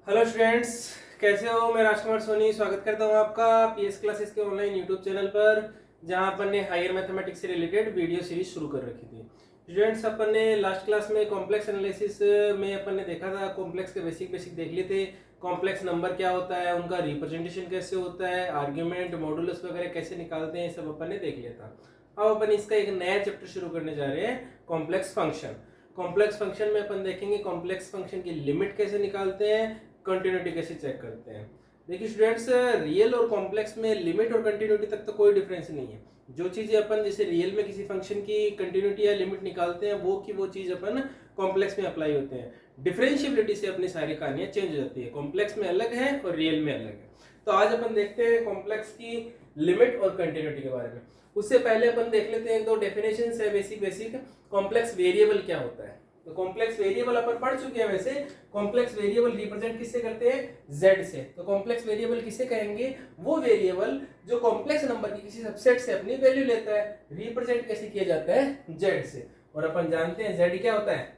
Hello students, कैसे हो। मैं राजकुमार सोनी स्वागत करता हूं आपका पीएस क्लासेस के ऑनलाइन यूट्यूब चैनल पर, जहां अपन ने हायर मैथमेटिक्स से रिलेटेड वीडियो सीरीज शुरू कर रखी थी। स्टूडेंट्स, अपन ने लास्ट क्लास में कॉम्प्लेक्स एनालिसिस में अपन ने देखा था, कॉम्प्लेक्स के बेसिक देख लिए थे। कॉम्प्लेक्स नंबर क्या होता है, उनका रिप्रेजेंटेशन कैसे होता है, आर्ग्यूमेंट मॉडुलस वगैरह कैसे निकालते हैं, सब अपन ने देख लिया था। अब अपन इसका एक नया चैप्टर शुरू करने जा रहे हैं, कॉम्प्लेक्स फंक्शन। कॉम्प्लेक्स फंक्शन में अपन देखेंगे कॉम्प्लेक्स फंक्शन की लिमिट कैसे निकालते हैं, कंटिन्यूटी कैसे चेक करते हैं। देखिए स्टूडेंट्स, रियल और कॉम्प्लेक्स में लिमिट और कंटिन्यूटी तक तो कोई डिफरेंस नहीं है। जो चीजें अपन जैसे रियल में किसी फंक्शन की कंटिन्यूटी या लिमिट निकालते हैं, वो चीज अपन कॉम्प्लेक्स में अप्लाई होते हैं। डिफरेंशिएबिलिटी से अपनी सारी कहानियां चेंज हो जाती है, कॉम्प्लेक्स में अलग है और रियल में अलग है। तो आज अपन देखते हैं कॉम्प्लेक्स की लिमिट और कंटिन्यूटी के बारे में। उससे पहले अपन देख लेते हैं एक दो डेफिनेशन है बेसिक। कॉम्प्लेक्स वेरिएबल क्या होता है। तो कॉम्प्लेक्स वेरिएबल अपन पढ़ चुके हैं। वैसे कॉम्प्लेक्स वेरिएबल रिप्रेजेंट किससे करते हैं, z से। तो कॉम्प्लेक्स वेरिएबल किसे कहेंगे, वो वेरिएबल जो कॉम्प्लेक्स नंबर की किसी सबसेट से अपनी वैल्यू लेता है। रिप्रेजेंट कैसे किया जाता है, z से। और अपन जानते हैं z क्या होता है,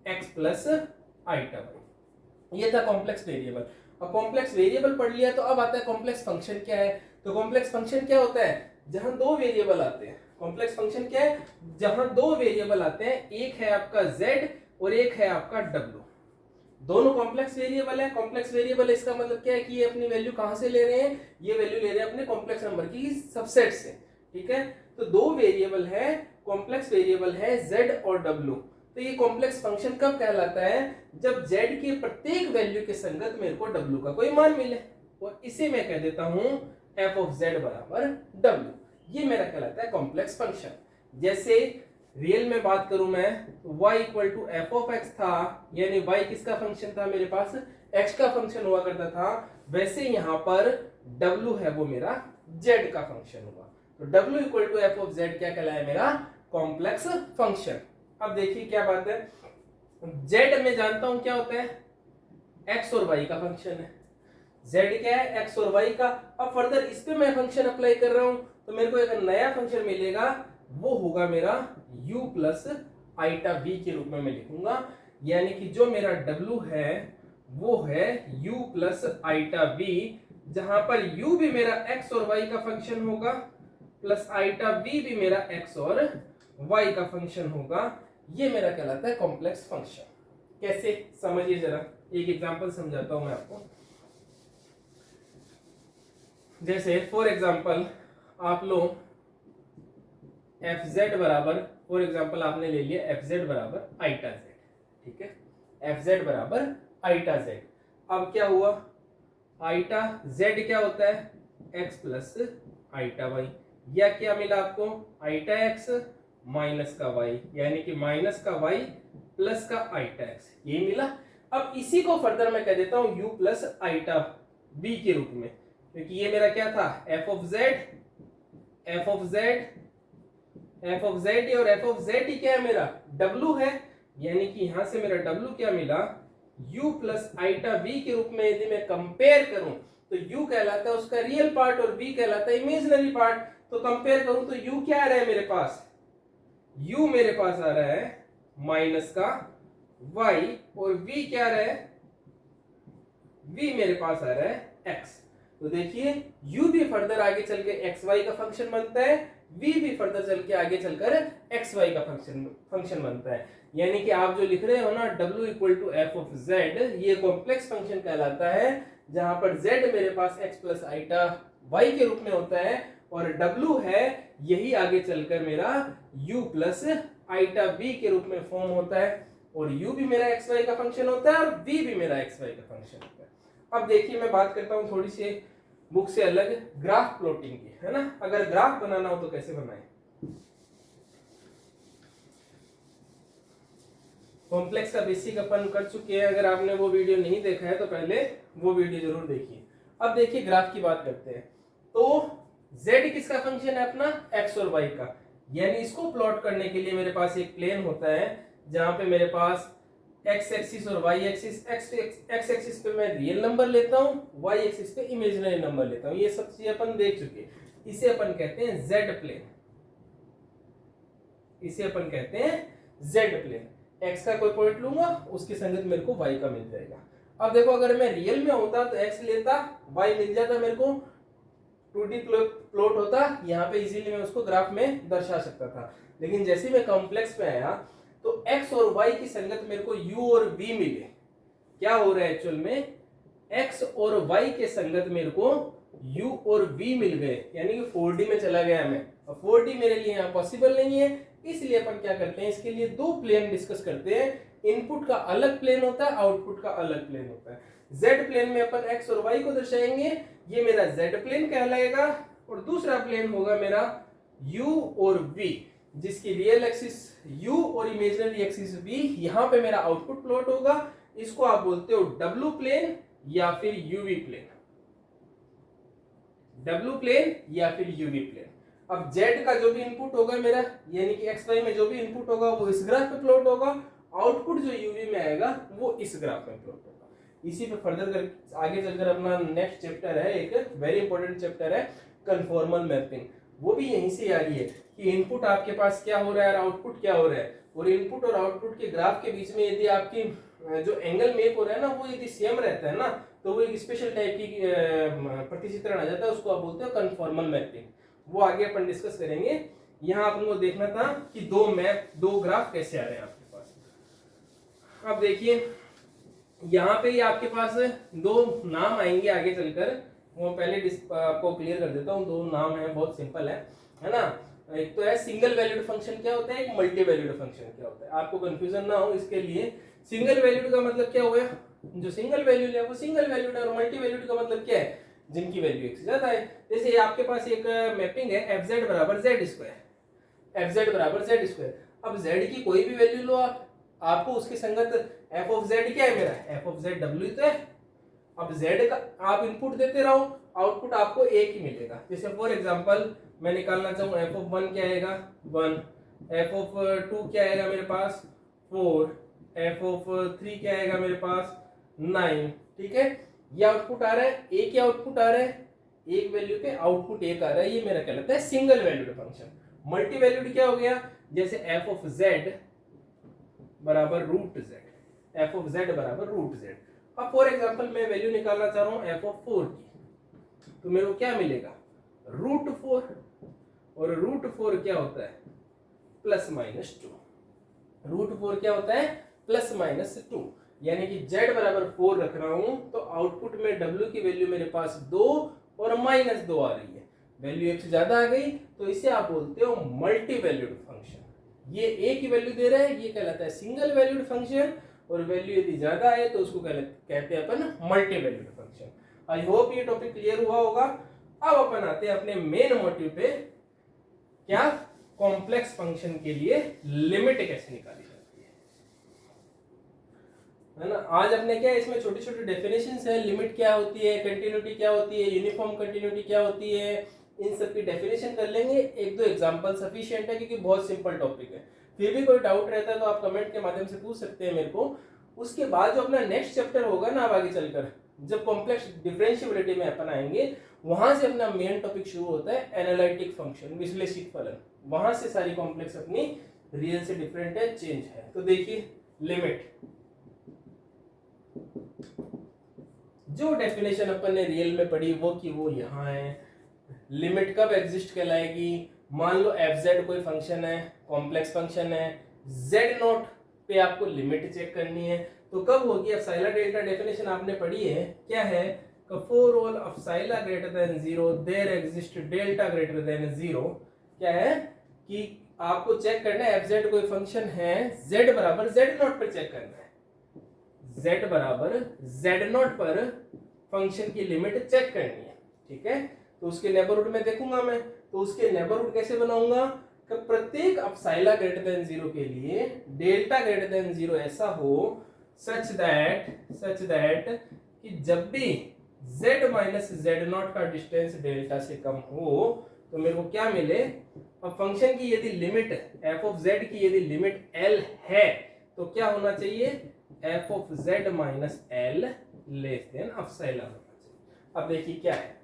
x प्लस आइटा वाई। ये था कॉम्प्लेक्स वेरिएबल। अब कॉम्प्लेक्स वेरिएबल पढ़ लिया, तो अब आता है कॉम्प्लेक्स फंक्शन क्या है। तो कॉम्प्लेक्स फंक्शन क्या होता है, जहां दो वेरिएबल आते हैं। कॉम्प्लेक्स फंक्शन क्या है, जहां दो वेरिएबल आते हैं, एक है आपका z और एक है आपका w। दोनों कॉम्प्लेक्स वेरिएबल है। कॉम्प्लेक्स वेरिएबल इसका मतलब क्या है कि ये अपनी वैल्यू कहां से ले रहे हैं, ये वैल्यू ले रहे हैं अपने कॉम्प्लेक्स नंबर की सबसेट से। ठीक है, तो दो वेरिएबल है, कॉम्प्लेक्स वेरिएबल है z और w। तो ये कॉम्प्लेक्स फंक्शन कब कहलाता है, जब z के प्रत्येक वैल्यू के संगत मेरे को w का कोई मान मिले। और इसे मैं कह देता हूं f ऑफ z बराबर w। ये मेरा कहलाता है कॉम्प्लेक्स फंक्शन। जैसे रियल में बात करूं मैं, तो y equal to f of x था, यानी y किसका फंक्शन था, मेरे पास x का फंक्शन हुआ करता था। वैसे यहां पर w है वो मेरा z का फंक्शन हुआ। तो w equal to f of z क्या कहलाया, मेरा कॉम्प्लेक्स फंक्शन। अब देखिए क्या बात है, z में जानता हूं क्या होता है, x और y का फंक्शन है। z क्या है, x और y का। अब फर्दर इस पे मैं फंक्शन अप्लाई कर रहा हूं, तो मेरे को एक नया फंक्शन मिलेगा, वो होगा मेरा u प्लस आइटा v के रूप में मैं लिखूंगा। यानी कि जो मेरा w है वो है u प्लस आइटा v, जहां पर u भी मेरा x और y का फंक्शन होगा, प्लस आइटा v भी मेरा x और y का फंक्शन होगा। ये मेरा कहलाता है कॉम्प्लेक्स फंक्शन। कैसे, समझिए जरा, एक एग्जांपल समझाता हूं मैं आपको। जैसे फॉर एग्जांपल आप लोग एफ जेड बराबर, फॉर एग्जाम्पल आपने ले लिया एफ जेड बराबर आइटा जेड। ठीक है, एफ जेड बराबर आइटा जेड। अब क्या हुआ, आइटा जेड क्या होता है, एक्स प्लस आइटा वाई। या क्या मिला आपको, आइटा एक्स माइनस का वाई, यानी कि माइनस का वाई प्लस का आइटा एक्स, ये मिला। अब इसी को फर्दर मैं कह देता हूं यू प्लस आइटा बी के रूप में, क्योंकि ये मेरा क्या था, F of Z, F of Z, F of Z और एफ ऑफ जेड ही क्या है, मेरा w है। यानी कि यहां से मेरा w क्या मिला, u प्लस आइटा v के रूप में। यदि मैं कंपेयर करूं तो u कहलाता है उसका रियल पार्ट और v कहलाता है इमेजिनरी पार्ट। तो कंपेयर करूं तो u क्या आ रहा है मेरे पास, u मेरे पास आ रहा है माइनस का y, और v क्या आ रहा है, v मेरे पास आ रहा है x। तो देखिए u भी फर्दर आगे चल के xy का फंक्शन बनता है, v भी फर्दर चल के आगे चलकर xy का फंक्शन बनता है। यानी कि आप जो लिख रहे हो ना w equal to f of z, ये कॉम्प्लेक्स फंक्शन कहलाता है, जहां पर z मेरे पास x प्लस आइटा y के रूप में होता है, और w है यही आगे चलकर मेरा u प्लस आइटा v के रूप में फॉर्म होता है। और u भी मेरा xy का फंक्शन होता है और v भी मेरा xy का फंक्शन होता है। अब देखिए मैं बात करता हूं थोड़ी सी बुक से अलग, ग्राफ प्लॉटिंग की, है ना। अगर ग्राफ बनाना हो तो कैसे बनाएं, कॉम्प्लेक्स का बेसिक अपन कर चुके हैं। अगर आपने वो वीडियो नहीं देखा है तो पहले वो वीडियो जरूर देखिए। अब देखिए ग्राफ की बात करते हैं। तो z किसका फंक्शन है, अपना x और y का। यानी इसको प्लॉट करने के लिए मेरे पास एक प्लेन होता है, जहां पे मेरे पास x एक्सिस और y एक्सिस, x एक्सिस पे मैं रियल नंबर लेता हूं, y एक्सिस पे इमेजिनरी नंबर लेता हूं। ये सब चीजें अपन देख चुके हैं। इसे अपन कहते हैं z प्लेन, इसे अपन कहते हैं z प्लेन। x का कोई पॉइंट लूंगा, उसकी संगत मेरे को y का मिल जाएगा। अब देखो अगर मैं रियल में होता तो x लेता, y मिल जाता मेरे को, 2D प्लॉट होता, यहाँ पे इजीली मैं उसको ग्राफ में दर्शा सकता था। लेकिन जैसे मैं कॉम्प्लेक्स में आया तो x और y की संगत मेरे को u और v मिले। क्या हो रहा है एक्चुअल में, x और y के संगत मेरे को u और v मिल गए, यानी कि 4D में चला गया मैं। अब 4D मेरे लिए यहाँ पॉसिबल नहीं है, इसलिए अपन क्या करते हैं, इसके लिए दो प्लेन डिस्कस करते हैं। इनपुट का अलग प्लेन होता है, आउटपुट का अलग प्लेन होता है। z प्लेन में अपन x और y को दर्शाएंगे, ये मेरा z प्लेन कहलाएगा, और दूसरा प्लेन होगा मेरा u और v, जिसकी रियल एक्सिस u और इमेजिनरी एक्सिस v। यहाँ पे मेरा आउटपुट प्लॉट होगा, इसको आप बोलते हो w प्लेन या फिर uv प्लेन, w प्लेन या फिर uv प्लेन। अब z का जो भी इनपुट होगा मेरा, यानी कि xy में जो भी इनपुट होगा वो इस ग्राफ पे प्लॉट होगा, आउटपुट जो uv में आएगा वो इस ग्राफ में प्लॉट होगा। इसी पे फर्दर कर आगे चलकर अपना नेक्स्ट चैप्टर है, एक वेरी इंपॉर्टेंट चैप्टर है कन्फॉर्मल मैपिंग, वो भी यहीं से आ रही है कि इनपुट आपके पास क्या हो रहा है और आउटपुट क्या हो रहा है, और इनपुट और आउटपुट के ग्राफ के बीच में यदि आपकी जो एंगल मेप हो रहा है ना वो यदि सेम रहता है ना, तो वो एक स्पेशल टाइप की प्रतिचित्रण आ जाता है, उसको आप बोलते हो कन्फॉर्मल मैपिंग। वो आगे अपन डिस्कस करेंगे। यहाँ अपन को देखना था कि दो ग्राफ कैसे आ रहे हैं आपके पास। अब देखिए यहाँ पे ही आपके पास दो नाम आएंगे आगे चलकर, वो पहले आपको क्लियर कर देता हूँ। दो नाम है, बहुत सिंपल है ना। एक तो है सिंगल वैल्यूड फंक्शन क्या होता है, एक मल्टी वैल्यूड फंक्शन क्या होता है। आपको कंफ्यूजन ना हो इसके लिए, सिंगल वैल्यूड का मतलब क्या हुआ, जो सिंगल वैल्यूड है वो सिंगल वैल्यूड है, और मल्टी वैल्यूड का मतलब क्या है, जिनकी वैल्यू एक से ज्यादा है। जैसे आपके पास एक मैपिंग है fz बराबर z स्क्वायर, fz बराबर z स्क्वायर। अब z की कोई भी वैल्यू लो आप, आपको उसके संगत f ऑफ z क्या है मेरा, f ऑफ z w तो है। अब z का आप इनपुट देते रहो, आउटपुट आपको एक ही मिलेगा। जैसे फॉर एग्जांपल मैं निकालना चाहूँ f ऑफ 1 क्या आएगा 1, f ऑफ 2 क्या आएगा मेरे पास 4, f ऑफ 3 क्या आएगा मेरे पास 9। ठीक है, ये आउटपुट आ रहा है, एक ही आउटपुट आ रहा है, एक वैल्यू पे आउटपुट एक आ रहा है, ये मेरा कहलाता है single valued function. Multi valued क्या हो गया, जैसे f ऑफ z बराबर root z, f of z बराबर रूट z। अब फॉर एग्जांपल मैं वैल्यू निकालना चाह रहा हूँ f ऑफ 4 की, तो मेरे को क्या मिलेगा रूट 4, और रूट 4 क्या होता है प्लस माइनस 2। रूट 4 क्या होता है प्लस माइनस 2, यानी कि z बराबर 4 रख रहा हूं तो आउटपुट में w की वैल्यू मेरे पास 2 और माइनस 2 आ रही है, वैल्यू एक से ज्यादा आ गई, तो इसे आप बोलते हो मल्टी वैल्यूड फंक्शन। ये एक ही वैल्यू दे रहा है, ये कहलाता है सिंगल वैल्यूड फंक्शन, और वैल्यू यदि ज्यादा है तो उसको कहते हैं अपन multi valued function. I hope ये टॉपिक क्लियर हुआ होगा। अब अपन आते हैं अपने मेन मोटिव पे, क्या कॉम्प्लेक्स फंक्शन के लिए लिमिट कैसे निकाली जाती है ना। आज अपने क्या इसमें छोटी छोटी डेफिनेशंस है, लिमिट क्या होती है, कंटिन्यूटी क्या होती है, यूनिफॉर्म कंटिन्यूटी क्या होती है, इन सब की डेफिनेशन कर लेंगे। एक दो एग्जांपल सफिशिएंट है क्योंकि बहुत सिंपल टॉपिक है। फिर भी कोई डाउट रहता है तो आप कमेंट के माध्यम से पूछ सकते हैं मेरे को। उसके बाद जो अपना नेक्स्ट चैप्टर होगा ना, अब आगे चलकर जब कॉम्प्लेक्स डिफरेंशिएबिलिटी में अपन आएंगे, वहां से अपना मेन टॉपिक शुरू होता है एनालिटिक फंक्शन, विश्लेषिक फलन। वहां से सारी कॉम्प्लेक्स अपनी रियल से डिफरेंट है, चेंज है। तो देखिए लिमिट, जो डेफिनेशन अपन ने रियल में पढ़ी वो की वो यहाँ है। लिमिट कब एग्जिस्ट कहलाएगी, मान लो fz कोई फंक्शन है, कॉम्प्लेक्स फंक्शन है, z0 पे आपको लिमिट चेक करनी है, तो कब होगी। एप्सिलॉन डेल्टा डेफिनेशन आपने पढ़ी है, क्या है, for all epsilon greater than 0 there exist delta greater than 0। क्या है कि आपको चेक करना है fz कोई फंक्शन है, z बराबर z0 पर चेक करना है, z बराबर z0 पर फंक्शन की लिमिट चेक करनी है। ठीक है, तो उसके नेबरहुड में देखूंगा मैं, तो उसके नेबरहुड कैसे बनाऊंगा कि प्रत्येक एप्सिलॉन ग्रेटर देन 0 के लिए डेल्टा ग्रेटर देन 0 ऐसा हो सच दैट कि जब भी z माइनस z0 का डिस्टेंस डेल्टा से कम हो तो मेरे को क्या मिले। अब फंक्शन की यदि लिमिट f ऑफ z की यदि लिमिट l है तो क्या होना चाहिए, f of z minus l less than epsilon होना चाहिए। अब देखिए क्या है,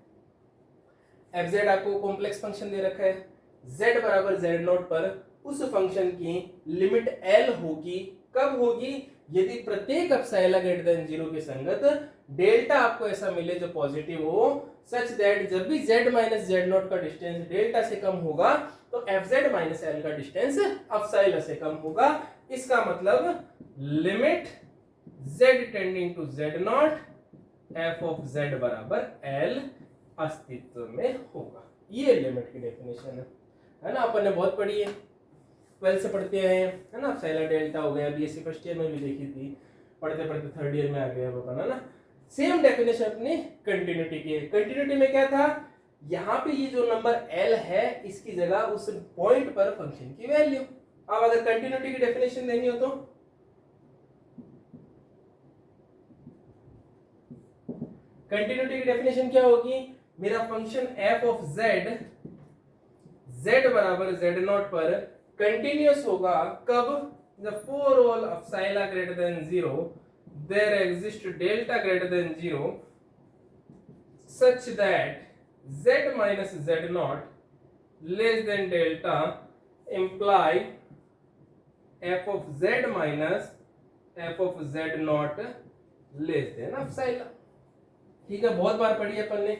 fz आपको कॉम्प्लेक्स फंक्शन दे रखा है, z बराबर z0 पर उस फंक्शन की लिमिट l होगी, कब होगी, यदि प्रत्येक एप्सिलॉन ग्रेटर देन 0 के संगत डेल्टा आपको ऐसा मिले जो पॉजिटिव हो, सच दैट जब भी z माइनस जेड नॉट का डिस्टेंस डेल्टा से कम होगा तो fz माइनस l का डिस्टेंस एप्सिलॉन से कम होगा। इसका मतलब limit z tending to z not f of z बराबर l अस्तित्व में होगा। ये लिमिट की डेफिनेशन है ना, अपन ने बहुत पढ़ी है, 12 से पढ़ते हैं, है ना। एप्सिलॉन डेल्टा हो गया, बीएससी फर्स्ट ईयर में भी देखी थी, पढ़ते पढ़ते थर्ड ईयर में आ गया अपन, है ना। सेम डेफिनेशन अपनी कंटिन्यूटी की है। कंटिन्यूटी में क्या था, यहाँ पे ये जो नंबर l है इसकी जगह उस पॉइंट पर फंक्शन की वैल्यू। अब अगर कंटिन्यूटी की डेफिनेशन देनी हो तो कंटिन्यूटी की डेफिनेशन क्या होगी, मेरा फंक्शन f ऑफ z बराबर z नॉट पर कंटिन्यूअस होगा कब, जब for all epsilon greater than 0 there exist delta greater than 0 such that z minus z not less than delta imply f of z minus f of z not less than epsilon. ठीक है, बहुत बार पढ़ी है अपन ने,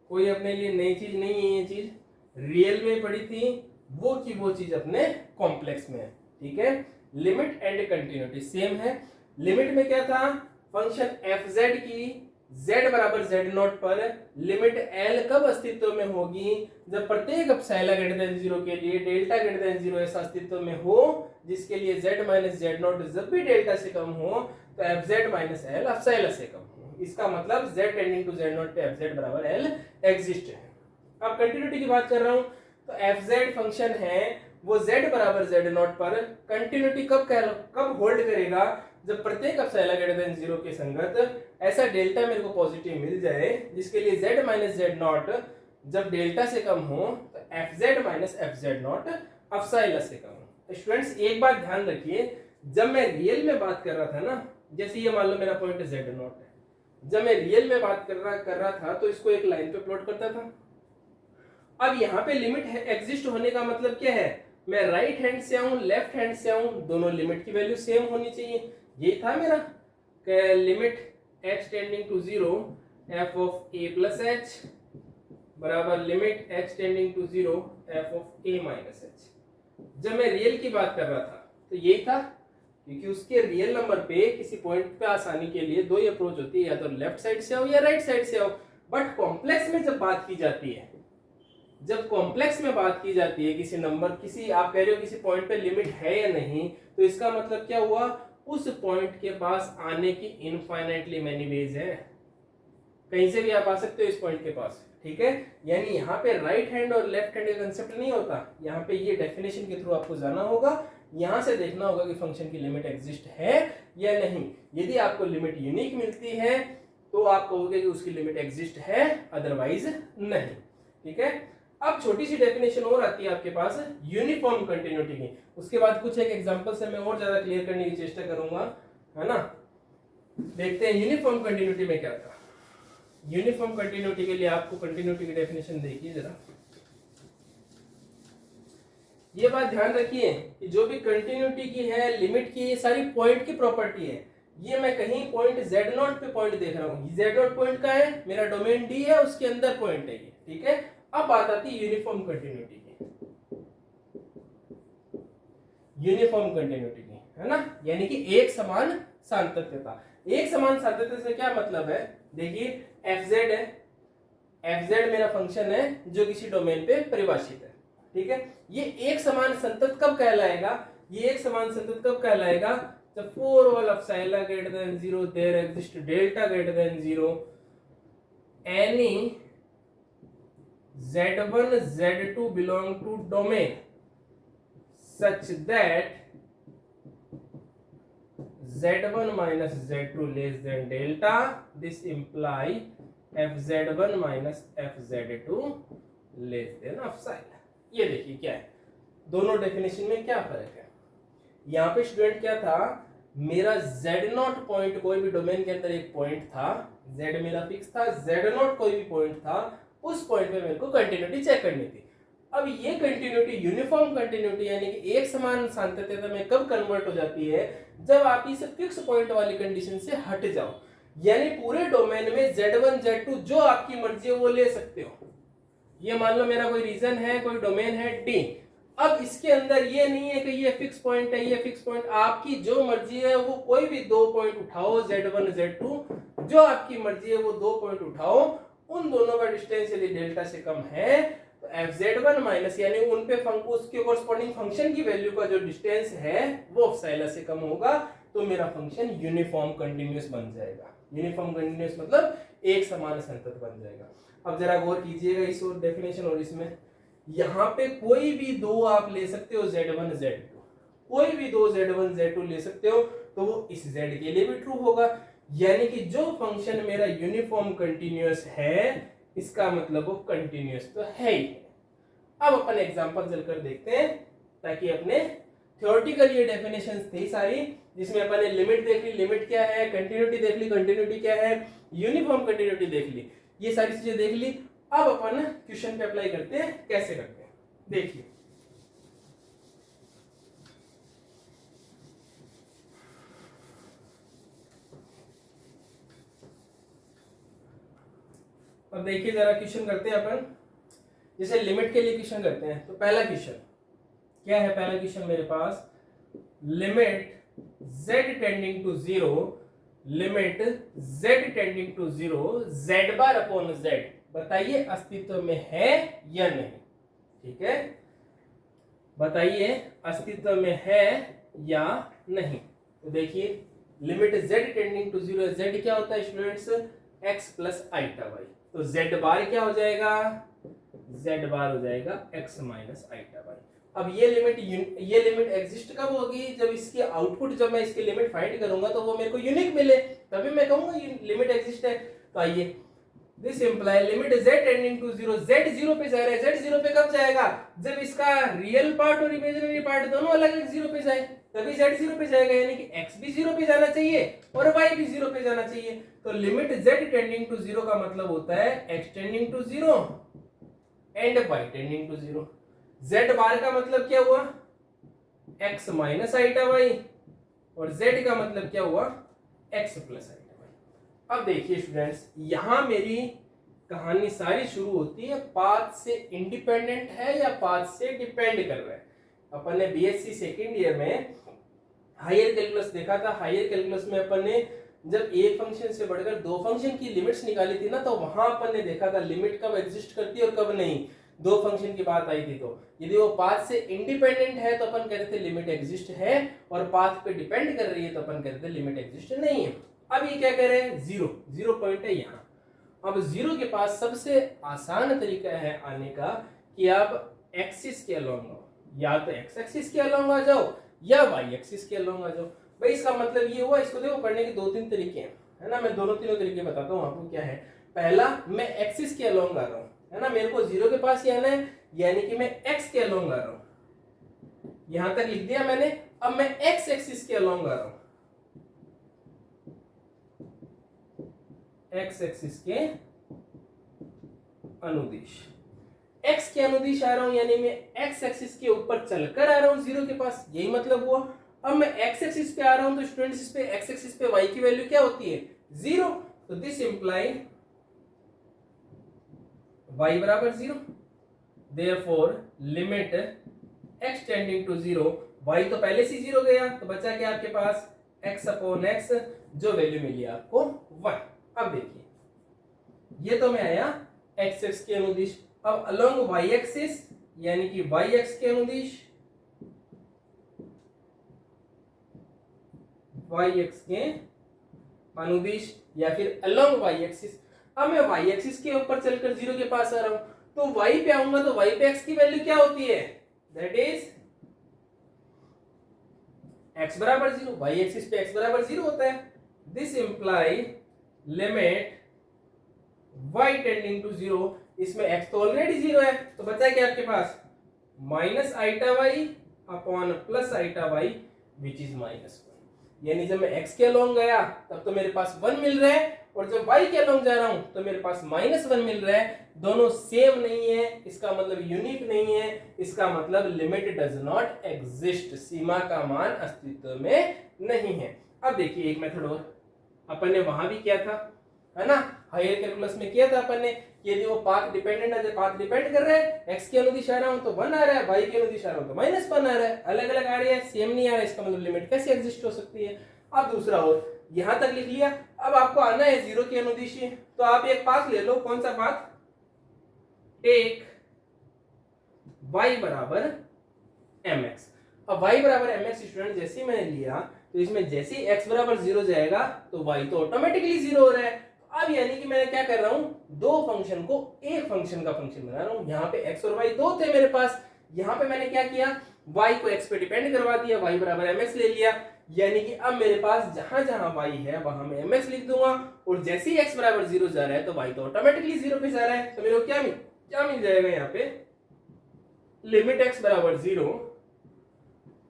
कोई अपने लिए नई चीज नहीं है, ये चीज रियल में पढ़ी थी, वो की वो चीज अपने कॉम्प्लेक्स में है। ठीक है, लिमिट एंड कंटिन्यूटी सेम है। लिमिट में क्या था, फंक्शन fz की z बराबर z नॉट पर लिमिट l कब अस्तित्व में होगी, जब प्रत्येक एप्सिलॉन ग्रेटर देन 0 के लिए डेल्टा ग्रेटर देन 0 ऐसा अस्तित्व में हो जिसके लिए z माइनस z नॉट जब भी डेल्टा से कम हो तो fz माइनस l एप्सिलॉन से कम हो। इसका मतलब z tending to z not पे fz बराबर l एग्जिस्ट है। अब कंटिन्यूटी की बात कर रहा हूं तो fz फंक्शन है वो z बराबर z नॉट पर कंटिन्यूटी कब होल्ड करेगा, जब प्रत्येक एप्सिलॉन ग्रेटर देन 0 के संगत ऐसा डेल्टा मेरे को पॉजिटिव मिल जाए जिसके लिए z माइनस z नॉट जब डेल्टा से कम हो तो fz minus fz not epsilon से कम हो। स्टूडेंट्स एक बात ध्यान रखिए, जब मैं रियल में बात कर रहा था ना, जैसे ये मान लो मेरा पॉइंट z नॉट है, जब मैं रियल में बात कर रहा था तो इसको एक लाइन पे प्लॉट करता था। अब यहाँ पे लिमिट एग्जिस्ट होने का मतलब क्या है, मैं राइट हैंड से आऊं लेफ्ट हैंड से आऊं दोनों लिमिट की वैल्यू सेम होनी चाहिए। ये था मेरा limit h tending to 0 f of a plus h बराबर limit h tending to 0 f of a minus h। जब मैं रियल की बात कर रहा था तो यही था, क्योंकि उसके रियल नंबर पे किसी पॉइंट पे आसानी के लिए दो ही अप्रोच होती है, या तो लेफ्ट साइड से आओ या राइट साइड से आओ। बट कॉम्प्लेक्स में जब बात की जाती है, जब कॉम्प्लेक्स में बात की जाती है किसी नंबर, किसी आप कह रहे हो किसी पॉइंट पे लिमिट है या नहीं, तो इसका मतलब क्या हुआ, उस पॉइंट के पास आने की इनफाइनाइटली मैनी वेज है, कहीं से भी आप आ सकते हो इस पॉइंट के पास। ठीक है, यानी यहाँ पे राइट हैंड और लेफ्ट हैंड का कंसेप्ट नहीं होता, यहाँ पे ये डेफिनेशन के थ्रू आपको जाना होगा, यहाँ से देखना होगा कि फंक्शन की लिमिट एग्जिस्ट है या नहीं। यदि आपको लिमिट यूनिक मिलती है तो आप कहोगे कि उसकी लिमिट एग्जिस्ट है, अदरवाइज नहीं। ठीक है, अब छोटी सी डेफिनेशन और आती है आपके पास यूनिफॉर्म कंटिन्यूटी की, उसके बाद कुछ एक एग्जांपल से मैं और ज्यादा क्लियर करने की चेष्टा करूंगा, है ना। देखते हैं यूनिफॉर्म कंटिन्यूटी में क्या था। यूनिफॉर्म कंटिन्यूटी के लिए आपको कंटिन्यूटी की डेफिनेशन देखिए जरा, ये बात ध्यान रखिए कि जो भी कंटिन्यूटी की है, लिमिट की, ये सारी पॉइंट की प्रॉपर्टी है। ये मैं कहीं पॉइंट z नॉट पे पॉइंट देख रहा हूँ, z नॉट पॉइंट का है, मेरा डोमेन D है, उसके अंदर पॉइंट है ये। ठीक है, अब बात आती है यूनिफॉर्म कंटिन्यूटी की, यूनिफॉर्म कंटिन्यूटी की, है ना, यानी कि एक समान सातत्यता। एक समान सातत्यता से क्या मतलब है, देखिए fz है, fz मेरा फंक्शन है जो किसी डोमेन पे परिभाषित है। ठीक है, ये एक समान संतत कब कहलाएगा, ये एक समान संतत कब कहलाएगा, जब for all epsilon greater than 0 there exist delta greater than 0 any z1 z2 belong to domain such that z1 minus z2 less than delta, this imply fz1 minus fz2 less than epsilon। ये देखिए क्या है, दोनों definition में क्या फर्क है। यहाँ पे स्टूडेंट क्या था, मेरा z0 पॉइंट कोई भी डोमेन के अंदर एक पॉइंट था, z मेरा फिक्स था, z0 कोई भी पॉइंट था, उस पॉइंट पे मेरे को कंटिन्यूटी चेक करनी थी। अब ये कंटिन्यूटी यूनिफॉर्म कंटिन्यूटी यानी कि एक समान सातत्यता में कब कन्वर्ट हो जाती है, जब आप इस फिक्स पॉइंट वाली कंडीशन से हट जाओ, यानी पूरे डोमेन में Z1 Z2 जो आपकी मर्जी है वो ले सकते हो। ये मान लो मेरा कोई रीजन है, कोई डोमेन है D, अब इसके अंदर ये नहीं है कि ये फिक्स पॉइंट है, ये फिक्स पॉइंट, आपकी जो मर्जी है वो कोई भी 2 पॉइंट उठाओ, Z1 Z2 जो आपकी मर्जी है वो 2 पॉइंट उठाओ, उन दोनों का डिस्टेंस यदि डेल्टा से कम है तो fz1 माइनस यानी उन पे उसके कोरस्पॉन्डिंग फंक्शन की वैल्यू का जो डिस्टेंस है वो एप्सिलॉन से कम होगा, तो मेरा फंक्शन यूनिफॉर्म कंटिन्यूअस बन जाएगा। यूनिफॉर्म कंटिन्यूअस मतलब एक समान संतत बन जाएगा। अब जरा गौर कीजिएगा इस और डेफिनेशन और इसमें, यहाँ पे कोई भी दो आप ले सकते हो Z1 Z2, कोई भी दो Z1 Z2 ले सकते हो, तो वो इस Z के लिए भी ट्रू होगा, यानी कि जो फंक्शन मेरा यूनिफॉर्म कंटिन्यूअस है इसका मतलब वो कंटिन्यूअस तो है ही। अब अपन एग्जांपल चलकर देखते हैं, ताकि अपने थ्योरेटिकल ये डेफिनेशंस थी सारी, जिसमें अपन ने लिमिट देख ली, लिमिट क्या है, कंटिन्यूटी देख ली, कंटिन्यूटी क्या है, यूनिफॉर्म कंटिन्यूटी देख ली, ये सारी चीजें देख ली। अब अपन क्वेश्चन पे अप्लाई करते हैं, कैसे करते हैं देखिए। अब देखिए जरा क्वेश्चन करते हैं अपन, जैसे लिमिट के लिए क्वेश्चन करते हैं। तो पहला क्वेश्चन क्या है, पहला क्वेश्चन मेरे पास, limit z tending to 0, limit z tending to 0 z bar upon z, बताइए अस्तित्व में है या नहीं। ठीक है, बताइए अस्तित्व में है या नहीं। तो देखिए limit z tending to 0, z क्या होता है students, x plus iota y, तो z बार क्या हो जाएगा, z बार हो जाएगा x माइनस आइटा वाई। अब ये लिमिट एग्जिस्ट कब होगी, जब इसकी आउटपुट, जब मैं इसकी लिमिट फाइंड करूंगा तो वो मेरे को यूनिक मिले, तभी मैं कहूंगा लिमिट एग्जिस्ट है। तो आइए, this imply limit z tending to 0, z 0 पे जा रहा है, z 0 पे कब जाएगा, जब इसका रियल पार्ट और इमेजिनरी पार्ट दोनों अलग अलग 0 पे जाए, तभी z 0 पे जाएगा, यानी कि x भी 0 पे जाना चाहिए और y भी 0 पे जाना चाहिए। तो लिमिट z टेंडिंग टू 0 का मतलब होता है x tending to 0 and y tending to 0। z bar का मतलब क्या हुआ, x माइनस आइटा y, और z का मतलब क्या हुआ, x प्लस आइटा y। अब देखिए स्टूडेंट्स, यहां मेरी कहानी सारी शुरू होती है पाथ से इंडिपेंडेंट है या पाथ से डिपेंड कर रहा है। अपन ने बीएससी सेकेंड ईयर में हायर कैलकुलस देखा था, हायर कैलकुलस में अपन ने जब एक फंक्शन से बढ़कर दो फंक्शन की लिमिट्स निकाली थी ना, तो वहां अपन ने देखा था लिमिट कब एग्जिस्ट करती है और कब नहीं, दो फंक्शन की बात आई थी। तो यदि वो पाथ से इंडिपेंडेंट है तो अपन कहते थे लिमिट एग्जिस्ट है, और पाथ पे डिपेंड कर रही है तो अपन कहते थे लिमिट एग्जिस्ट नहीं है। अब ये क्या कह रहे हैं, 0 पॉइंट है यहाँ। अब 0 के पास सबसे आसान तरीका है आने का कि आप एक्सिस के अलोंग आओ, या तो एक्स एक्सिस के अलोंग आ जाओ या वाई एक्सिस के अलोंग आ जाओ। भाई इसका मतलब ये हुआ, इसको देखो पढ़ने के 2-3 तरीके हैं, है ना, मैं दोनों तीनों तरीके बताता हूँ आपको। क्या है, पहला मैं एक्सिस के अलोंग आ रहा हूँ, है ना, मेरे को 0 के पास ही आना है, यानी कि मैं एक्स के अलोंग आ रहा हूँ, यहां तक लिख दिया मैंने। अब मैं एक्स एक्सिस के अलोंग आ रहा हूं, एक्स एक्सिस के अनुदिश, एक्स के अनुदिश आ रहा हूं, यानी मैं एक्स एक्सिस के ऊपर चलकर आ रहा हूं 0 के पास, यही मतलब हुआ। अब मैं एक्स एक्सिस पे आ रहा हूं, तो स्टूडेंट्स इस पे एक्स एक्सिस पे वाई की वैल्यू क्या होती है, 0, तो दिस इंप्लाई y बराबर 0, therefore limit x tending to 0, y तो पहले से 0 गया, तो बचा क्या आपके पास, x अपॉन x, जो वैल्यू मिली आपको 1। अब देखिए ये तो मैं आया x x के अनुदिश, अब अलोंग y एक्सिस यानी कि y x के अनुदिश, y x के अनुदिश या फिर अलोंग y एक्सिस। अब मैं y एक्सिस के ऊपर चलकर 0 के पास आ रहा हूं, तो y पे आऊंगा तो y पे x की वैल्यू क्या होती है, दैट इज x बराबर 0, y एक्सिस पे x बराबर 0 होता है। This imply limit y tending to 0, इसमें x तो ऑलरेडी 0 है, तो बचा क्या आपके पास, minus iota y upon plus iota y which is -1। यानी जब मैं x के अलोंग गया तब तो मेरे पास 1 मिल रहा है, और जब y के अलोंग जा रहा हूं तो मेरे पास -1 मिल रहा है। दोनों सेम नहीं है, इसका मतलब यूनिक नहीं है, इसका मतलब लिमिट डज नॉट एग्जिस्ट, सीमा का मान अस्तित्व में नहीं है। अब देखिए एक मेथड और अपन ने वहां भी किया था, है ना, हायर कैलकुलस में किया था अपन ने, यदि वो पाथ डिपेंडेंट है, पाथ डिपेंड कर रहा है, x के अनुदिश आ रहा हूं तो 1 आ रहा है, y के अनुदिश आ रहा हूं तो -1 आ रहा है, अलग अलग आ रही है, सेम नहीं आ रहा है, इसका मतलब लिमिट कैसे एग्जिस्ट हो सकती है। अब दूसरा और यहां तक लिख लिया, अब आपको आना है 0 के अनुदिश, तो आप एक पाथ ले लो, कौन सा पाथ, टेक y बराबर mx। अब y बराबर mx स्टूडेंट जैसे ही मैंने लिया तो इसमें जैसे ही x बराबर 0 जाएगा तो y तो ऑटोमेटिकली 0 हो रहा है। अब यानी कि मैं क्या कर रहा हूं, दो फंक्शन को एक फंक्शन का फंक्शन बना रहा हूं। यहाँ पे x और y दो थे मेरे पास, यहाँ पे मैंने क्या किया, y को x पे डिपेंड करवा दिया, y बराबर mx ले लिया, यानी कि अब मेरे पास जहां जहां y है वहां मैं mx लिख दूंगा, और जैसे ही x बराबर 0 जा रहा है तो y तो ऑटोमेटिकली 0 पे जा रहा है। तो मेरे को क्या मिल जाएगा यहाँ पे, लिमिट x बराबर 0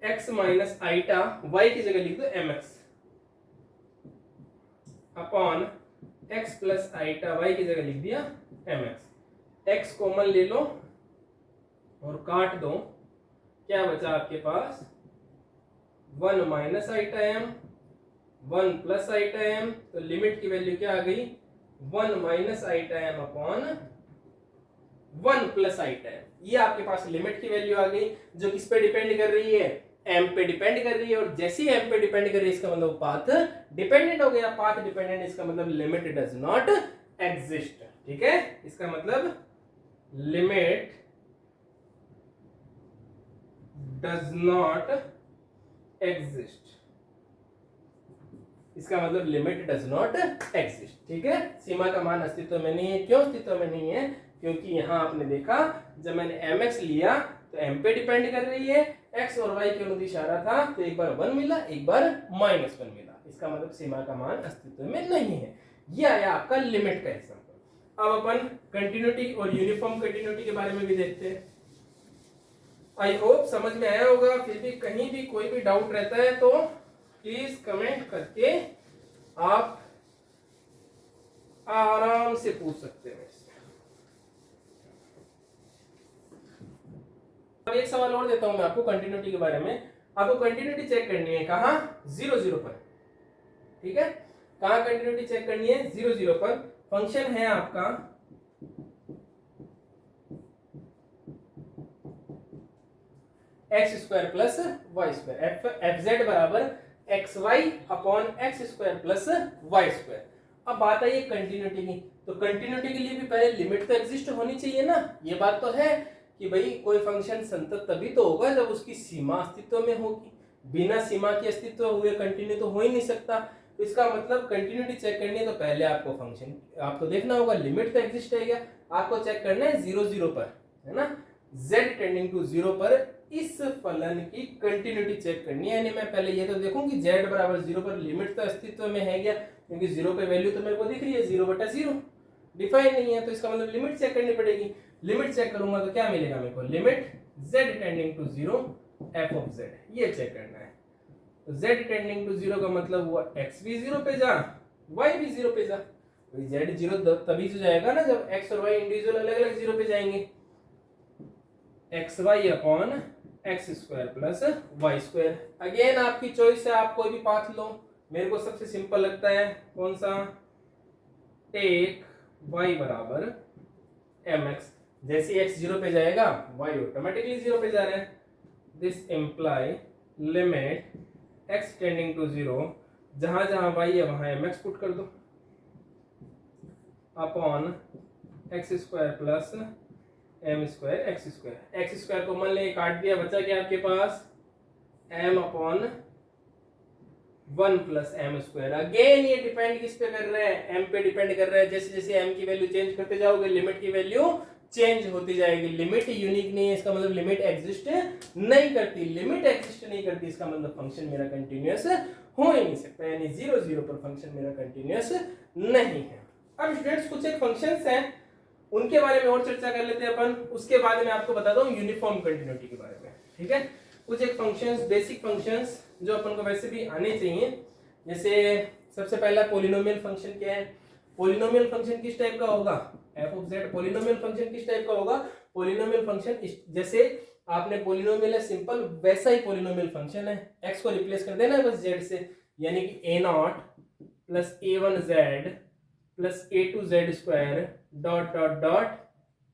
x माइनस आइटा, y की जगह लिख दो mx upon x plus iota, y की जगह लिख दिया mx। x कॉमन ले लो और काट दो, क्या बचा आपके पास, 1 minus iota m 1 plus iota m, तो लिमिट की वैल्यू क्या आ गई, 1 minus iota m upon 1 plus iota m। ये आपके पास लिमिट की वैल्यू आ गई, जो किस पे डिपेंड कर रही है, m पे डिपेंड कर रही है, और जैसे ही m पे डिपेंड कर रही है इसका मतलब पाथ डिपेंडेंट हो गया। पाथ डिपेंडेंट इसका मतलब लिमिट डज नॉट एग्जिस्ट, ठीक है, इसका मतलब लिमिट डज नॉट एग्जिस्ट, इसका मतलब लिमिट डज नॉट एग्जिस्ट, ठीक है। सीमा का मान अस्तित्व में नहीं है, क्यों अस्तित्व में नहीं है, क्योंकि यहां आपने देखा जब मैंने mx लिया तो m पे डिपेंड कर रही है, x और y के अनुदिश आ रहा था, तो एक बार 1 मिला, एक बार -1 मिला, इसका मतलब सीमा का मान अस्तित्व में नहीं है। ये आया आपका लिमिट का एग्जांपल। अब अपन कंटिन्यूटी और यूनिफॉर्म कंटिन्यूटी के बारे में भी देखते हैं। आई होप समझ में आया होगा, फिर भी कहीं भी कोई भी डाउट रहता है तो प्लीज कमेंट करके आप आराम से पूछ सकते हैं। अब एक सवाल और देता हूं मैं आपको कंटिन्यूटी के बारे में। आपको कंटिन्यूटी चेक करनी है कहां, 0 0 पर, ठीक है। कहां कंटिन्यूटी चेक करनी है, 0 0 पर। फंक्शन है आपका x square plus y square, f z बराबर x y upon x square plus y square. अब बात आई कंटिन्यूटी की, तो कंटिन्यूटी के लिए भी पहले लिमिट तो एग्जिस्ट होनी चाहिए ना। ये बात तो है कि भाई कोई फंक्शन संतत तभी तो होगा जब उसकी सीमा अस्तित्व में होगी, बिना सीमा के अस्तित्व हुए कंटिन्यू तो हो ही नहीं सकता। तो इसका मतलब कंटिन्यूटी चेक करनी है तो पहले आपको फंक्शन आपको देखना होगा, लिमिट तो एग्जिस्ट है क्या, आपको चेक करना है 0 0 पर, है ना, z टेंडिंग टू 0 पर इस फलन की कंटिन्यूटी चेक करनी है। यानी मैं पहले ये तो देखूं कि z बराबर 0 पर लिमिट तो अस्तित्व में है क्या, क्योंकि 0 पे वैल्यू तो मेरे को दिख रही है, 0/0 डिफाइन नहीं है, तो इसका मतलब लिमिट चेक करनी पड़ेगी। लिमिट चेक करूंगा तो क्या मिलेगा मेरे को, limit z tending to 0 f of z, ये चेक करना है। तो z टेंडिंग टू 0 का मतलब हुआ x भी 0 पे जा, y भी 0 पे जा। तो z 0 तभी तो जाएगा ना जब x और y इंडिविजुअल अलग अलग 0 पे जाएंगे। xy upon x square plus y square. Again आपकी चॉइस है, आप कोई भी पाथ लो, मेरे को सबसे सिंपल लगता है कौन सा, टेक y बराबर mx। जैसे x 0 पे जाएगा y ऑटोमेटिकली 0 पे जा रहा है। This imply limit x tending to 0, जहां जहां y है वहां mx पुट कर दो, upon x square plus m square x square. X square को मान ले काट दिया, बचा क्या आपके पास, m upon 1 plus m square. Again ये डिपेंड किस पे कर रहा है, m पे डिपेंड कर रहा है। जैसे जैसे m की वैल्यू चेंज करते जाओगे लिमिट की वैल्यू चेंज होती जाएगी। लिमिट यूनिक नहीं है, इसका मतलब लिमिट एग्जिस्ट नहीं करती। लिमिट एग्जिस्ट नहीं करती इसका मतलब फंक्शन मेरा कंटिन्यूअस हो ही नहीं सकता, यानी 0 0 पर फंक्शन मेरा कंटिन्यूअस नहीं है। अब स्टूडेंट्स कुछ एक फंक्शंस हैं उनके बारे में और चर्चा कर लेते हैं अपन, उसके बाद में आपको बताता हूँ यूनिफॉर्म कंटिन्यूटी के बारे में, ठीक है। कुछ एक फंक्शंस, बेसिक फंक्शंस जो अपन को वैसे भी आने चाहिए। जैसे सबसे पहला पॉलिनोमियल फंक्शन क्या है, पॉलिनोमियल फंक्शन किस टाइप का होगा, f of z। Polynomial function किस टाइप का होगा, पॉलिनोमियल फंक्शन जैसे आपने पोलिनोमियल है सिंपल, वैसा ही पोलिनोमियल फंक्शन है, x को रिप्लेस कर देना है बस z से, यानी कि a0 plus a1z plus a2z square dot dot dot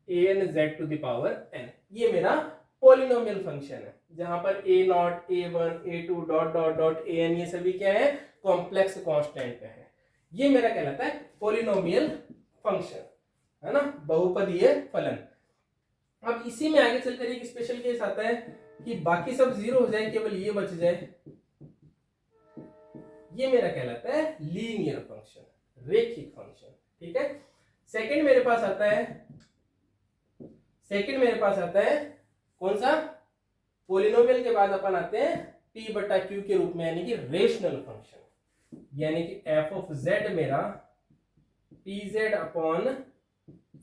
an z to the power n। ये मेरा पोलिनोमियल फंक्शन है, जहां पर a0 a1 a2 dot dot dot an ये सभी क्या है, कॉम्प्लेक्स कांस्टेंट है। ये मेरा कहलाता है पोलिनोमियल फंक्शन, है ना, बहुपदीय फलन। अब इसी में आगे चलकर एक स्पेशल केस आता है कि बाकी सब जीरो हो जाए, केवल ये बच जाए, ये मेरा कहलाता है लीनियर फंक्शन, रेखिक फंक्शन। ठीक है, सेकंड मेरे पास आता है कौन सा, पोलिनोमियल के बाद अपन आते हैं p बटा q के रूप में, यानी कि रेशनल फंक्शन, यानी कि f ऑफ z मेरा pz अपॉन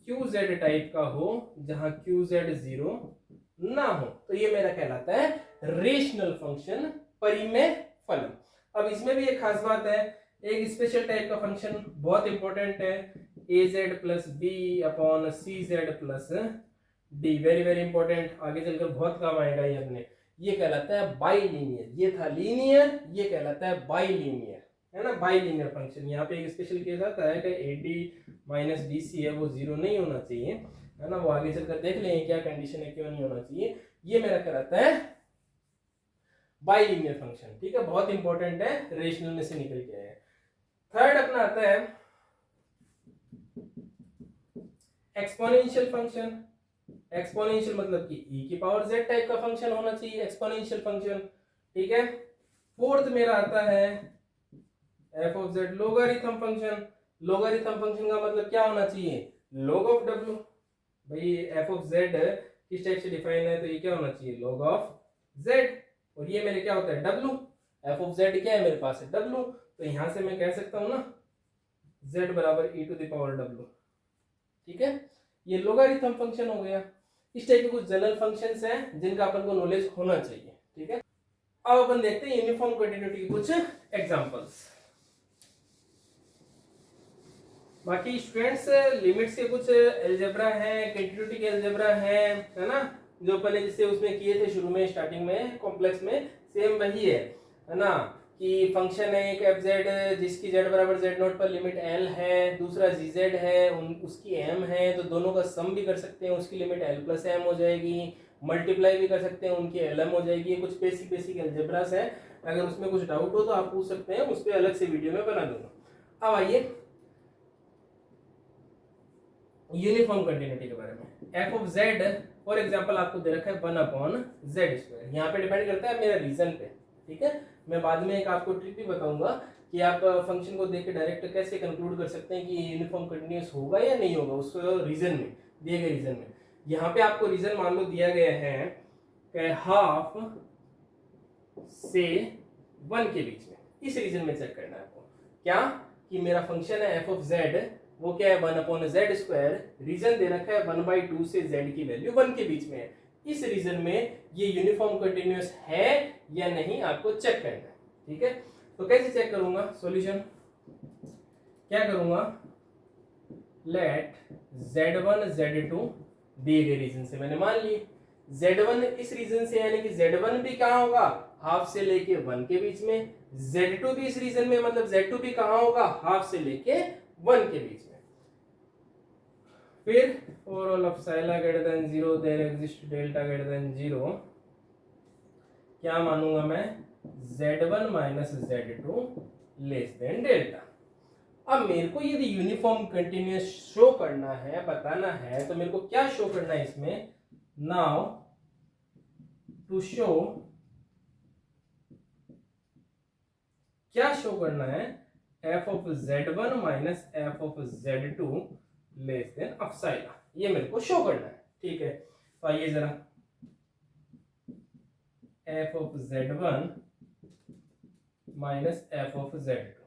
qz टाइप का हो, जहां qz जीरो ना हो, तो ये मेरा कहलाता है रेशनल फंक्शन, परिमेय फलन। अब इसमें भी एक खास बात है, एक स्पेशल टाइप का फंक्शन बहुत इंपॉर्टेंट है, az plus b upon cz plus d, very very important, आगे चलकर बहुत काम आएगा ये अपने। ये कहलाता है बाइलीनियर, ये था लीनियर, ये कहलाता है बाइलीनियर, है ना, बाइलीनियर फंक्शन। यहाँ पे एक स्पेशल केस आता है कि AD माइनस BC है वो जीरो नहीं होना चाहिए, है ना, वो आगे चलकर देख लेंगे क्या कंडीशन है, क्यों नहीं होना चाहिए। ये मेरा कहलाता है बाइलीनियर फंक्शन। ठीक है, बहुत इंपॉर्टेंट है, रेशनल में से निकल के आया। थर्ड अपना आता है एक्सपोनेंशियल फंक्शन। एक्सपोनेंशियल मतलब कि e की पावर z टाइप का फंक्शन होना चाहिए एक्सपोनेंशियल फंक्शन। ठीक है, फोर्थ मेरा आता है f of z logarithm function. Logarithm function का मतलब क्या होना चाहिए, log ऑफ w। भाई f ऑफ z किस टाइप से डिफाइन है, तो ये क्या होना चाहिए, log ऑफ z, और ये मेरे क्या होता है w। f ऑफ z क्या है मेरे पास है w, तो यहां से मैं कह सकता हूं ना z बराबर e to the power w। ठीक है, ये लोगारिथम फंक्शन हो गया। इस टाइप के कुछ जनरल फंक्शंस हैं जिनका अपन को नॉलेज होना चाहिए। ठीक है, अब अपन देखते हैं यूनिफॉर्म कंटिन्यूटी के कुछ एग्जांपल्स। बाकी स्टूडेंट्स लिमिट्स के कुछ अलजेब्रा हैं, कंटिन्यूटी के अलजेब्रा हैं, है ना, जो अपन जिससे उसमें किए थे शुरू में स्टार्टिंग में कॉम्प्लेक्स में, सेम वही है ना, कि फंक्शन है एक एफ जेड जिसकी z बराबर z नोट पर लिमिट l है, दूसरा gz है उसकी m है, तो दोनों का सम भी कर सकते हैं, उसकी लिमिट l प्लस m हो जाएगी, मल्टीप्लाई भी कर सकते हैं, उनकी lm हो जाएगी। ये कुछ बेसिक अलजेब्रास है, अगर उसमें कुछ डाउट हो तो आप पूछ सकते हैं, उस पर अलग से वीडियो में बना दूंगा। अब आइए यूनिफॉर्म कंटिन्यूटी के बारे में। f of z for example आपको दे रखा है 1 अपॉन z स्क्वायर, यहाँ पे डिपेंड करता है मेरा रीजन पे। ठीक है, मैं बाद में एक आपको ट्रिक भी बताऊंगा कि आप फंक्शन को देख के डायरेक्ट कैसे कंक्लूड कर सकते हैं कि यूनिफॉर्म कंटिन्यूअस होगा या नहीं होगा, उस रीजन में, दिए गए रीजन में। यहाँ पे आपको रीजन मान लो दिया गया है कि हाफ से 1 के बीच में, इस रीजन में चेक करना है आपको क्या, कि मेरा फंक्शन है f ऑफ z, वो क्या है 1 अपॉन z स्क्वायर, रीजन दे रखा है 1/2 से z की वैल्यू 1 के बीच में है। इस रीजन में ये यूनिफॉर्म कंटिन्यूअस है या नहीं आपको चेक करना है। ठीक है, तो कैसे चेक करूंगा, सॉल्यूशन क्या करूंगा, लेट z1 z2 दिए गए रीजन से मैंने मान लिए, z1 इस रीजन से, यानी कि z1 भी कहां होगा, हाफ से लेके 1 के बीच में, z2 भी इस रीजन में, मतलब z2 भी कहां होगा, हाफ से लेके 1 के बीच में। फिर for all of psi greater than 0 there exists delta greater than 0, क्या मानूंगा मैं, z1 minus z2 less than delta. अब मेरे को यदि यूनिफॉर्म कंटिन्यूअस शो करना है, बताना है, तो मेरे को क्या शो करना है इसमें, नाउ टू शो, क्या शो करना है, f of z1 minus f of z2 less than epsilon, ये मेरे को शो करना है। ठीक है, तो आइए जरा f of z1 minus f of z2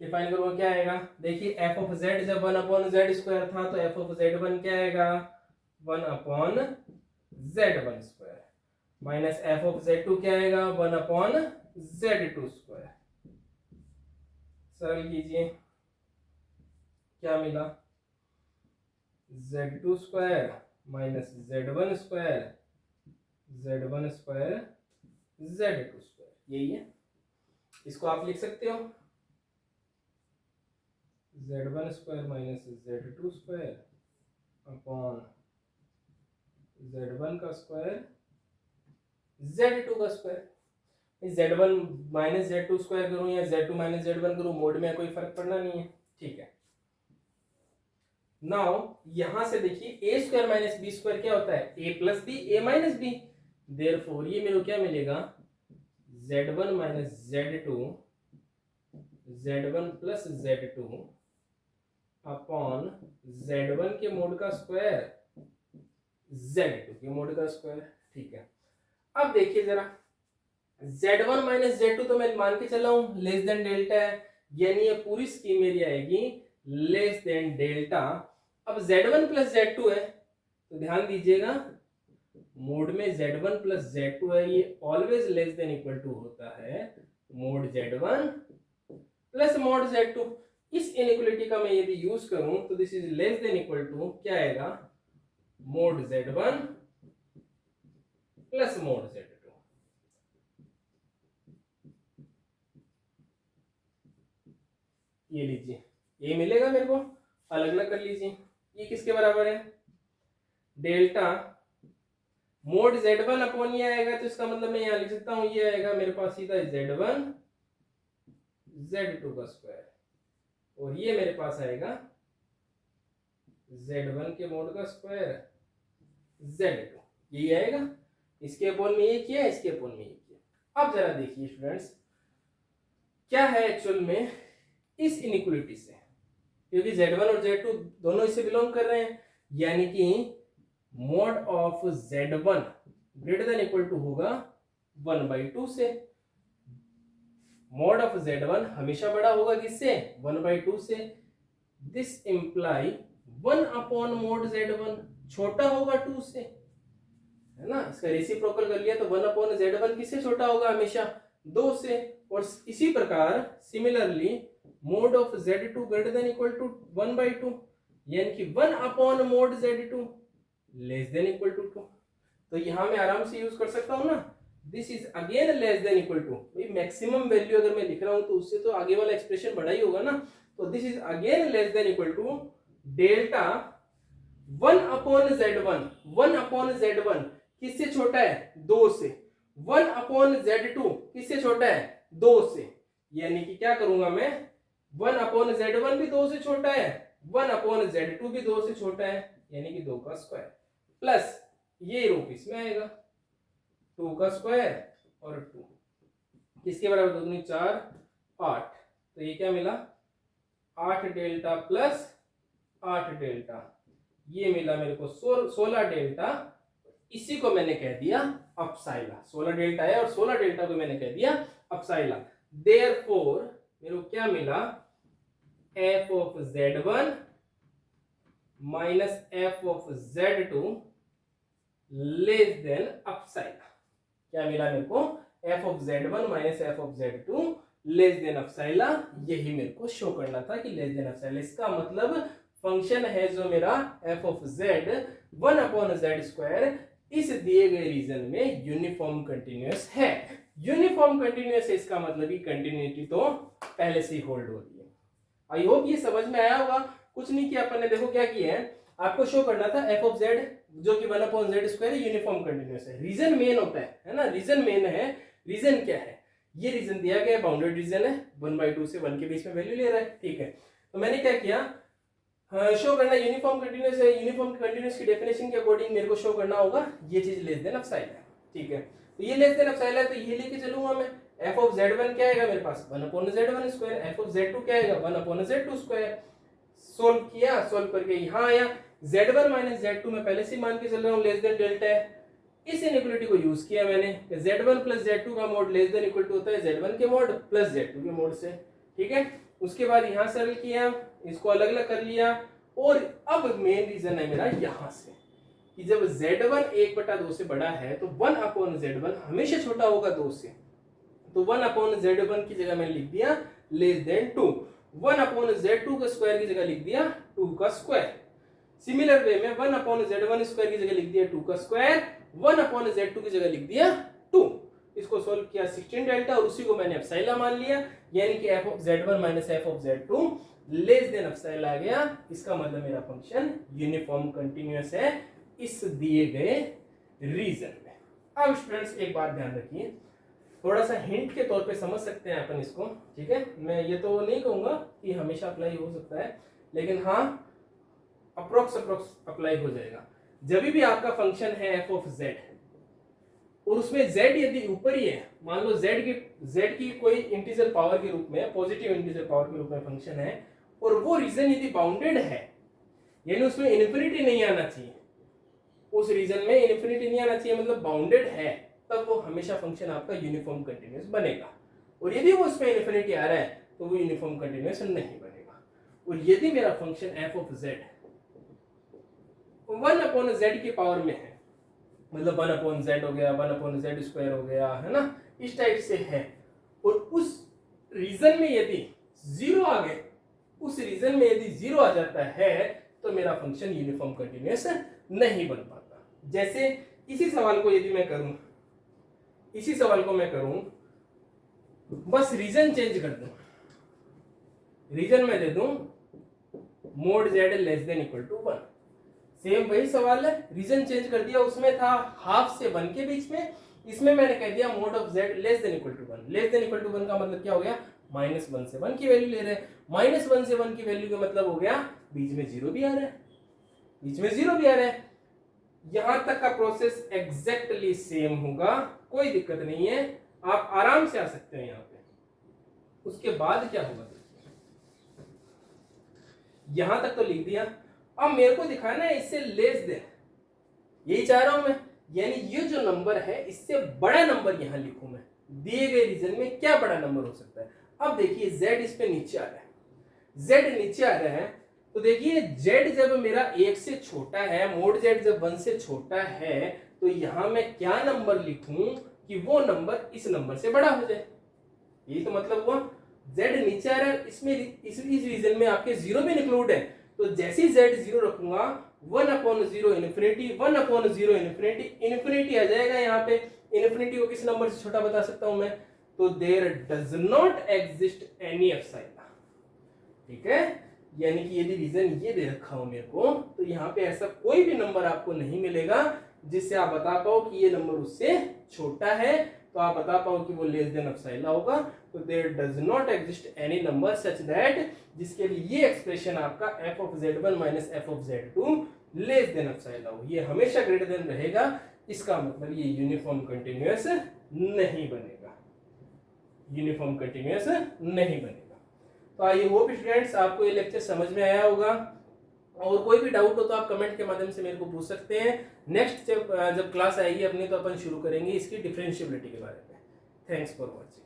define करूंगा, क्या आएगा, देखिए f ऑफ z जब 1 अपॉन z स्क्वायर था, तो f ऑफ z1 क्या आएगा, 1 upon z1 square, minus f of z2 क्या आएगा, 1 अपॉन z2 स्क्वायर। सरल कीजिए, क्या मिला, z2 square minus z1 square Z1 square Z2 square, यही है। इसको आप लिख सकते हो Z1 square minus Z2 square upon Z1 का स्क्वायर Z2 का square. Z1 minus Z2 square करूं या Z2 माइनस Z1 करूं, मोड में कोई फर्क पड़ना नहीं है, ठीक है। नाउ यहां से देखिए a square minus b square क्या होता है, a plus b a minus b. Therefore ये मेरे को क्या मिलेगा, Z1 minus Z2 Z1 plus Z2 upon Z1 के मोड का स्क्वायर Z2 के मोड का स्क्वायर, ठीक है। अब देखिए जरा, Z1 माइनस Z2 तो मैं मान के चला हूं लेस देन डेल्टा है, यानी ये पूरी स्कीम मेरी आएगी लेस देन डेल्टा। अब Z1 प्लस Z2 है तो ध्यान दीजिएगा मोड में Z1 प्लस Z2 है, ये always less than equal to होता है mode Z1 plus mode Z2। इस इनइक्वालिटी का मैं यदि यूज करूं तो this is less than equal to क्या आएगा, mode Z1 plus mode Z2। ये लीजिए, ये मिलेगा मेरे को, अलग अलग कर लीजिए। ये किसके बराबर है, डेल्टा मोड Z1 अपॉन ये आएगा, तो इसका मतलब मैं यहां लिख सकता हूं ये आएगा मेरे पास सीधा Z1 Z2 का स्क्वायर, और ये मेरे पास आएगा Z1 के मोड का स्क्वायर Z2, यही आएगा। इसके अपॉन में ये किया, इसके अपॉन में ये किया। अब जरा देखिए स्टूडेंट्स क्या है एक्चुअल में इस इनइक्वालिटी से, क्योंकि Z1 और Z2 दोनों इससे बिलोंग कर रहे हैं, यानी कि mod of Z1 greater than equal to होगा 1/2 से। मोड ऑफ Z1 हमेशा बड़ा होगा किससे, 1/2 से। This imply 1 upon mode Z1 छोटा होगा 2 से, है ना। इसका रेसिप्रोकल कर लिया तो 1 अपॉन Z1 किससे छोटा होगा, हमेशा 2 से। और इसी प्रकार similarly mod of Z2 greater than equal to 1/2, यानी कि 1 upon mod Z2 less than equal to 2। तो यहां मैं आराम से यूज कर सकता हूं ना, this is again less than equal to, भाई मैक्सिमम वैल्यू अगर मैं लिख रहा हूं तो उससे तो आगे वाला एक्सप्रेशन बड़ा ही होगा ना। तो this is again less than equal to delta 1 upon Z1, 1 upon Z1 किससे छोटा है, 2 से। 1 अपॉन Z2 किससे छोटा है, 2 से। यानी कि क्या करूंगा मैं, 1 अपॉन Z1 भी 2 से छोटा है, 1 अपॉन Z2 भी 2 से छोटा है, यानी कि 2 का स्क्वायर प्लस ये रूप इसमें आएगा 2 का स्क्वायर और 2 किसके बराबर, 2 दूनी 4 8, तो ये क्या मिला 8 डेल्टा प्लस 8 डेल्टा, ये मिला मेरे को 16 डेल्टा। इसी को मैंने कह दिया अपसाइला, 16 डेल्टा है और 16 डेल्टा को मैंने कह दिया अपसाइला। देयरफॉर मेरे को क्या मिला, f of Z1 minus f of Z2 less than epsilon. क्या मिला मेरे को, f of Z1 minus f of Z2 less than epsilon. यही मेरे को शो करना था कि लेस देन अपसाइला। इसका मतलब फंक्शन है जो मेरा f of z 1 upon z square इस दिए गए रीजन में यूनिफॉर्म कंटिन्यूअस है। यूनिफॉर्म कंटिन्यूअस है, इसका मतलब कि कंटिन्यूटी तो पहले से ही होल्ड हो रही है। आई होप ये समझ में आया होगा। कुछ नहीं किया अपन ने, देखो क्या किया है, आपको शो करना था f ऑफ z जो कि 1 upon z square uniform continuous है। रीजन मेन होता है ना, रीजन मेन है। रीजन क्या है, ये रीजन दिया गया है, बाउंडेड रीजन है, 1/2 से 1 के बीच में वैल्यू ले रहा है, ठीक है। तो मैंने क्या किया, शो करना यूनिफॉर्म कंटिन्यूअस है, यूनिफॉर्म कंटिन्यूअस की डेफिनेशन के अकॉर्डिंग मेरे को शो करना होगा ये चीज लेस देन अपसाइल है, ठीक है। तो ये लेस देन अपसाइल है तो ये लेके चलूंगा मैं। f ऑफ z1 क्या आएगा मेरे पास, 1 upon z1 square. f of z2 क्या आएगा, 1 अपॉन z2 स्क्वायर। सोल्व किया, सोल्व करके यहां आया z1 माइनस z2 में पहले से मान के चल रहा हूं लेस देन डेल्टा है। इस इनइक्वालिटी को यूज किया मैंने, z1 प्लस z2 का mod less than equal to होता है z1 के मोड प्लस z2 के मोड से, ठीक है। उसके बाद यहां सरल किया, इसको अलग अलग कर लिया। और अब मेन रीजन है मेरा यहां से कि जब z1 1/2 से बड़ा है तो 1 अपॉन z1 हमेशा छोटा होगा 2 से। तो 1 अपॉन z1 की जगह मैंने लिख दिया लेस देन 2, 1 अपॉन z2 का स्क्वायर की जगह लिख दिया 2 का स्क्वायर। सिमिलर वे में 1 अपॉन z1 स्क्वायर की जगह लिख दिया 2 का स्क्वायर, 1/z2 की जगह लिख दिया 2। इसको सोल्व किया 16 डेल्टा और उसी को मैंने एप्सिलॉन मान लिया, यानी कि f(z1 - f(z2) less than epsilon आ गया। इसका मतलब मेरा फंक्शन यूनिफॉर्म कंटिन्यूअस है इस दिए गए रीजन में। अब स्टूडेंट्स एक बात ध्यान रखिए, थोड़ा सा हिंट के तौर पे समझ सकते हैं अपन इसको, ठीक है। मैं ये तो नहीं कहूंगा कि हमेशा अप्लाई हो सकता है, लेकिन हाँ अप्रोक्स अप्लाई हो जाएगा। जब भी आपका फंक्शन है f(z) और उसमें z यदि ऊपर ही है, मान लो z की कोई इंटीजर पावर के रूप में, पॉजिटिव इंटीजर पावर के रूप में फंक्शन है, और वो रीजन यदि बाउंडेड है, यानी उसमें इन्फिनिटी नहीं आना चाहिए, उस रीजन में इन्फिनिटी नहीं आना चाहिए, मतलब बाउंडेड है, तब वो हमेशा फंक्शन आपका यूनिफॉर्म कंटिन्यूअस बनेगा। और यदि वो उसमें इन्फिनिटी आ रहा है तो वो यूनिफॉर्म कंटिन्यूअस नहीं बनेगा। और यदि मेरा फंक्शन f(z) 1/z की पावर में है, मतलब 1/z हो गया, 1/z² हो गया, है ना, इस टाइप से है, और उस रीजन में यदि जीरो आ गए, उस रीजन में यदि जीरो आ जाता है तो मेरा फंक्शन यूनिफॉर्म कंटिन्यूअस नहीं बन पाता। जैसे इसी सवाल को यदि मैं करूं, इसी सवाल को मैं करूं, बस रीजन चेंज कर दूं, रीजन में दे दूं mod z less than equal to 1, same वही सवाल है, रीजन चेंज कर दिया, उसमें था हाफ से 1 के बीच में, इसमें मैंने कह दिया mod of z less than equal to 1। Less than equal to 1 का मतलब क्या हो गया, -1 से 1 की वैल्यू ले रहे हैं, -1 से 1 की वैल्यू का मतलब हो गया बीच में जीरो भी आ रहा है, बीच में जीरो भी आ रहा है। यहां तक का प्रोसेस एग्जैक्टली सेम होगा, कोई दिक्कत नहीं है, आप आराम से आ सकते हैं यहाँ पे। उसके बाद क्या होगा, यहां तक तो लिख दिया, अब मेरे को दिखाना है इससे लेस देन, यही चाह रहा हूं मैं, यानी ये जो नंबर है इससे बड़ा नंबर यहां लिखूं मैं, दिए गए रीजन में क्या बड़ा नंबर हो सकता है। अब देखिए z इस पे नीचे आ रहा है, z नीचे आ रहा है, तो देखिए z जब मेरा 1 से छोटा है, mod z जब 1 से छोटा है, तो यहां मैं क्या नंबर लिखूं कि वो नंबर इस नंबर से बड़ा हो जाए, यही तो मतलब हुआ। z नीचे आ रहा है, इसमें इस रीजन में आपके जीरो भी इंक्लूड है, तो जैसे ही z जीरो रखूंगा 1/0 इन्फिनिटी, 1/0 इन्फिनिटी, इन्फिनिटी आ जाएगा यहाँ पे। इन्फिनिटी को किस नंबर से छोटा बता सकता हूं मैं, तो there does not exist any epsilon, ठीक है। यानी कि यदि रीजन ये दे रखा हो मेरे को, तो यहाँ पे ऐसा कोई भी नंबर आपको नहीं मिलेगा जिससे आप बता पाओ कि ये नंबर उससे छोटा है, तो आप बता पाओ कि वो लेस देन एप्सिलॉन होगा। तो there does not exist any number such that, जिसके लिए ये एक्सप्रेशन आपका f(z1 - f(z2) less than epsilon हो, ये हमेशा ग्रेटर देन रहेगा। इसका मतलब ये यूनिफॉर्म कंटिन्यूअस नहीं बनेगा, यूनिफॉर्म कंटिन्यूअस नहीं बनेगा। तो आई होप स्टूडेंट्स आपको ये लेक्चर समझ में आया होगा, और कोई भी डाउट हो तो आप कमेंट के माध्यम से मेरे को पूछ सकते हैं। नेक्स्ट जब क्लास आएगी अपनी, तो अपन शुरू करेंगे इसकी डिफरेंशिएबिलिटी के बारे में। Thanks for watching.